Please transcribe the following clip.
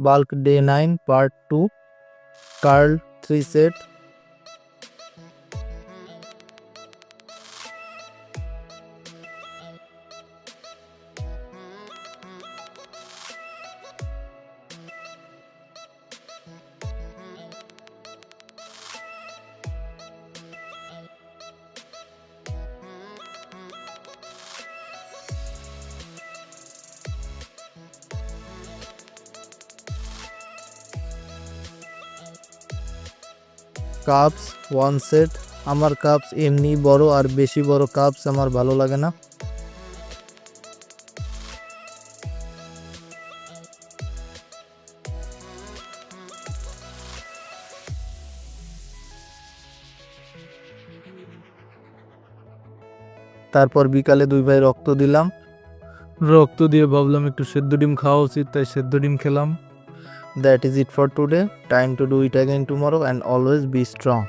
Bulk day 9 part 2 curl 3 set. Cups 1 set. আমার cups এমনি বড়, আর বেশি বড় কাপস আমার ভালো লাগে না। তারপর বিকালে 2 ভাই রক্ত দিলাম। রক্ত দিয়ে ভাবলাম একটু সেদ্ধ ডিম খাওয়া উচিত, তাই সেদ্ধ ডিম খেলাম। That is it for today. Time to do it again tomorrow and always be strong.